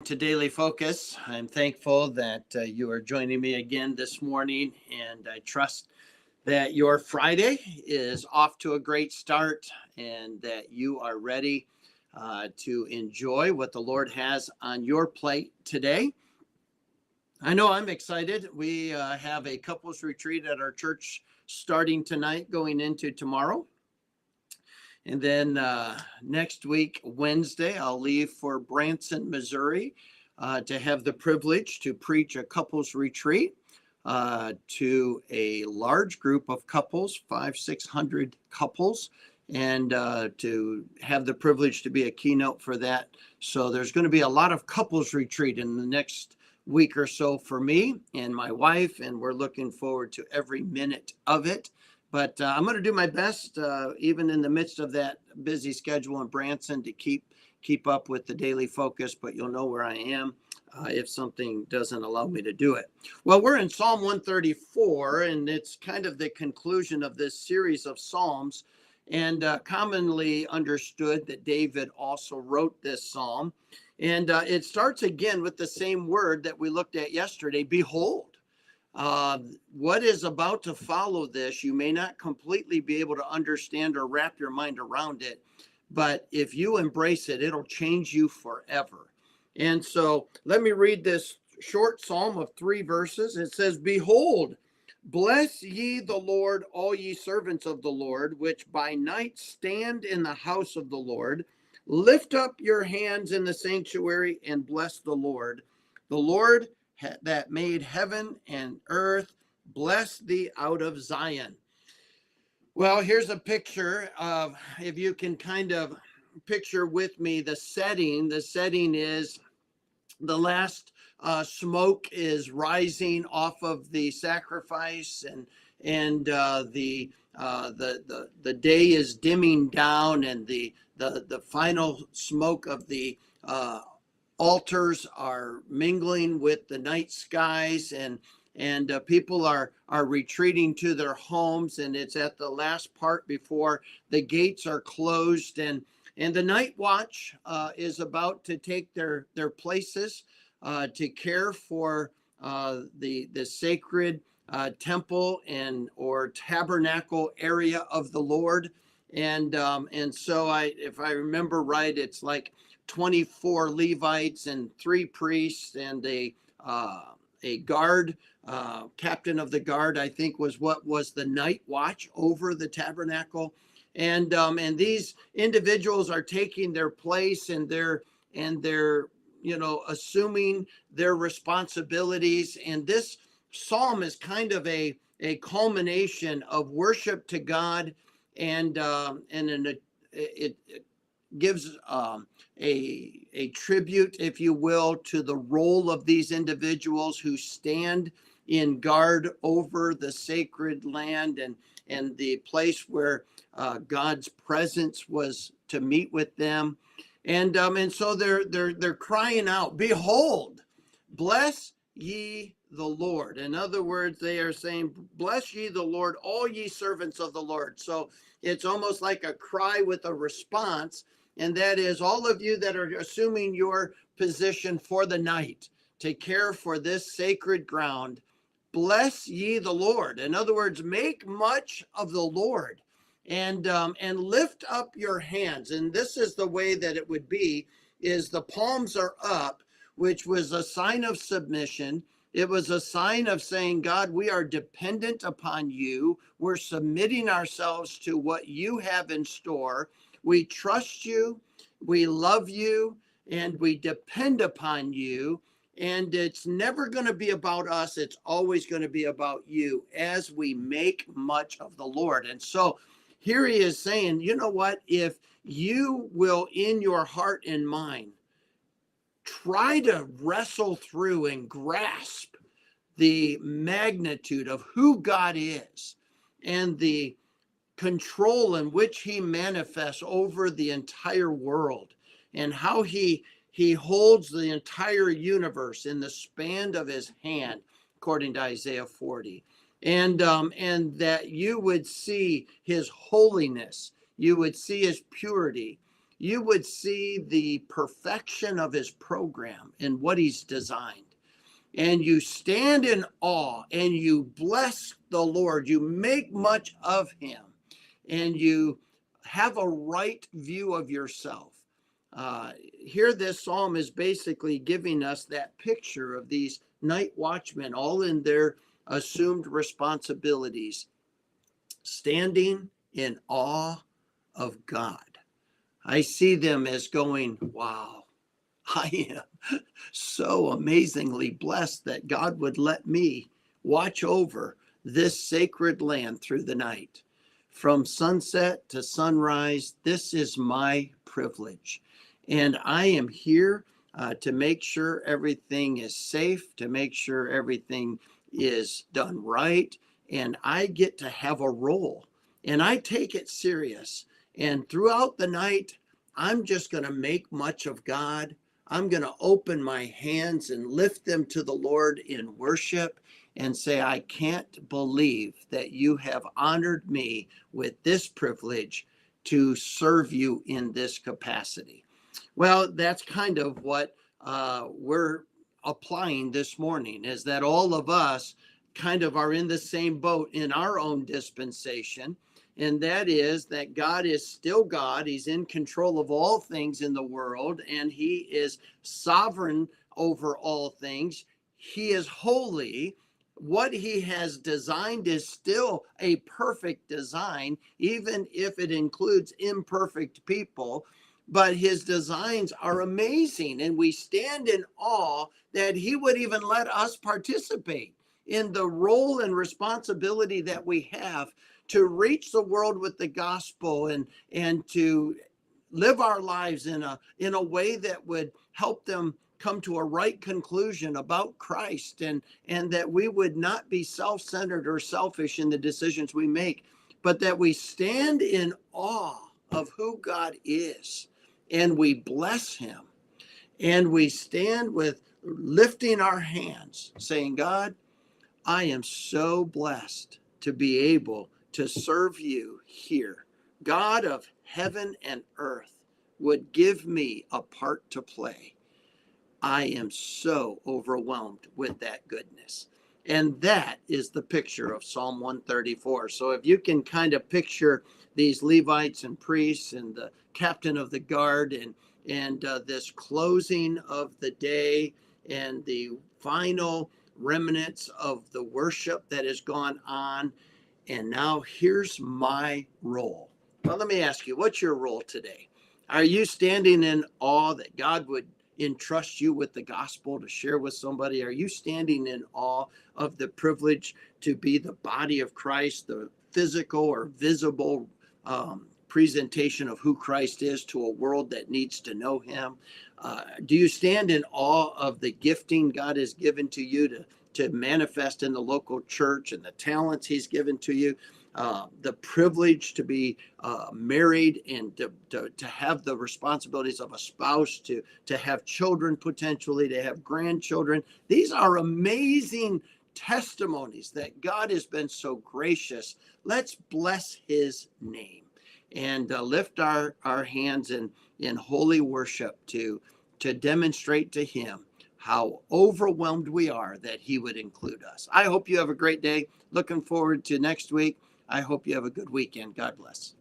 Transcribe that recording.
to Daily Focus. I'm thankful that you are joining me again this morning, and I trust that your Friday is off to a great start and that you are ready to enjoy what the Lord has on your plate today. I know I'm excited. We have a couples retreat at our church starting tonight, going into tomorrow. And then next week, Wednesday, I'll leave for Branson, Missouri, to have the privilege to preach a couples retreat to a large group of couples, 500-600 couples, and to have the privilege to be a keynote for that. So there's going to be a lot of couples retreat in the next week or so for me and my wife, and we're looking forward to every minute of it. But I'm going to do my best, even in the midst of that busy schedule in Branson, to keep up with the Daily Focus. But you'll know where I am if something doesn't allow me to do it. Well, we're in Psalm 134, and it's kind of the conclusion of this series of Psalms. And commonly understood that David also wrote this psalm. And it starts again with the same word that we looked at yesterday, behold. What is about to follow this, you may not completely be able to understand or wrap your mind around it, but if you embrace it, it'll change you forever. And so let me read this short psalm of 3 verses. It says, behold, bless ye the Lord, all ye servants of the Lord, which by night stand in the house of the Lord. Lift up your hands in the sanctuary and bless the Lord. The Lord that made heaven and earth, bless thee out of Zion. Well, here's a picture of, if you can kind of picture with me the setting. The setting is the last smoke is rising off of the sacrifice, and the day is dimming down, and the final smoke of the altars are mingling with the night skies, and people are retreating to their homes, and it's at the last part before the gates are closed, and the night watch is about to take their places to care for the sacred temple and or tabernacle area of the Lord, and so if I remember right, it's like 24 Levites and 3 priests and a guard, captain of the guard, I think was what was the night watch over the tabernacle. And these individuals are taking their place, and they're assuming their responsibilities. And this psalm is kind of a culmination of worship to God, and it gives a tribute, if you will, to the role of these individuals who stand in guard over the sacred land and the place where God's presence was to meet with them. And so they're crying out, behold, bless ye the Lord. In other words, they are saying, bless ye the Lord, all ye servants of the Lord. So it's almost like a cry with a response. And that is, all of you that are assuming your position for the night to care for this sacred ground, bless ye the Lord. In other words, make much of the Lord, and lift up your hands. And this is the way that it would be, is the palms are up, which was a sign of submission. It was a sign of saying, God, we are dependent upon you. We're submitting ourselves to what you have in store. We trust you, we love you, and we depend upon you. And it's never going to be about us. It's always going to be about you as we make much of the Lord. And so here he is saying, you know what? If you will, in your heart and mind, try to wrestle through and grasp the magnitude of who God is and the control in which he manifests over the entire world, and how he holds the entire universe in the span of his hand, according to Isaiah 40, and that you would see his holiness, you would see his purity, you would see the perfection of his program and what he's designed. And you stand in awe and you bless the Lord. You make much of him and you have a right view of yourself. Here, this psalm is basically giving us that picture of these night watchmen, all in their assumed responsibilities, standing in awe of God. I see them as going, wow, I am so amazingly blessed that God would let me watch over this sacred land through the night. From sunset to sunrise, this is my privilege. And I am here to make sure everything is safe, to make sure everything is done right. And I get to have a role. And I take it serious. And throughout the night, I'm just going to make much of God. I'm going to open my hands and lift them to the Lord in worship and say, I can't believe that you have honored me with this privilege to serve you in this capacity. Well, that's kind of what we're applying this morning, is that all of us kind of are in the same boat in our own dispensation. And that is that God is still God. He's in control of all things in the world, and he is sovereign over all things. He is holy. What he has designed is still a perfect design, even if it includes imperfect people. But his designs are amazing, and we stand in awe that he would even let us participate in the role and responsibility that we have to reach the world with the gospel and to live our lives in a way that would help them come to a right conclusion about Christ, and that we would not be self-centered or selfish in the decisions we make, but that we stand in awe of who God is and we bless him, and we stand with lifting our hands saying, God, I am so blessed to be able to serve you here. God of heaven and earth would give me a part to play. I am so overwhelmed with that goodness. And that is the picture of Psalm 134. So if you can kind of picture these Levites and priests and the captain of the guard and this closing of the day and the final remnants of the worship that has gone on. And now here's my role. Well, let me ask you, what's your role today? Are you standing in awe that God would entrust you with the gospel to share with somebody? Are you standing in awe of the privilege to be the body of Christ, the physical or visible presentation of who Christ is to a world that needs to know him? Do you stand in awe of the gifting God has given to you to manifest in the local church and the talents he's given to you? The privilege to be married and to have the responsibilities of a spouse, to have children, potentially to have grandchildren. These are amazing testimonies that God has been so gracious. Let's bless his name and lift our hands in holy worship to demonstrate to him how overwhelmed we are that he would include us. I hope you have a great day. Looking forward to next week. I hope you have a good weekend. God bless.